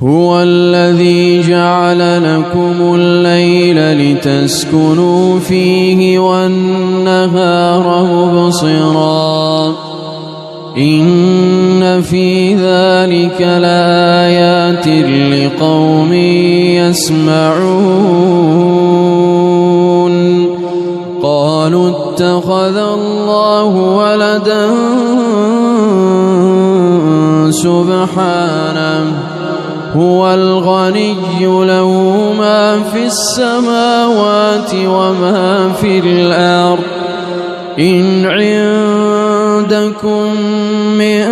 هو الذي جعل لكم الليل لتسكنوا فيه والنهار مبصرا إن في ذلك لآيات لقوم يسمعون قالوا اتخذ الله ولدا سبحانه هو الغني له ما في السماوات وما في الأرض إن عندكم من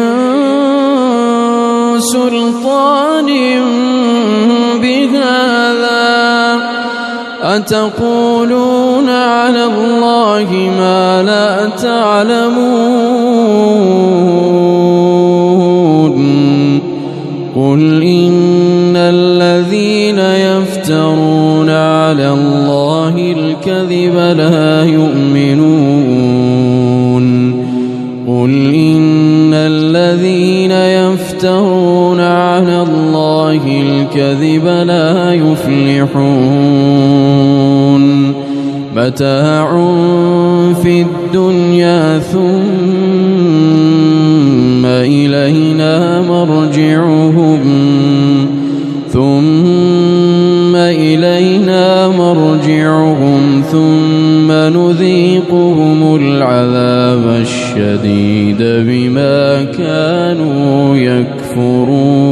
سلطان بهذا أتقولون على الله ما لا تعلمون قل إن الذين يفترون على الله الكذب لا يؤمنون قل إن الذين يفترون على الله الكذب لا يفلحون متاع في الدنيا ثم إلينا مرجعهم ثم نذيقهم العذاب الشديد بما كانوا يكفرون.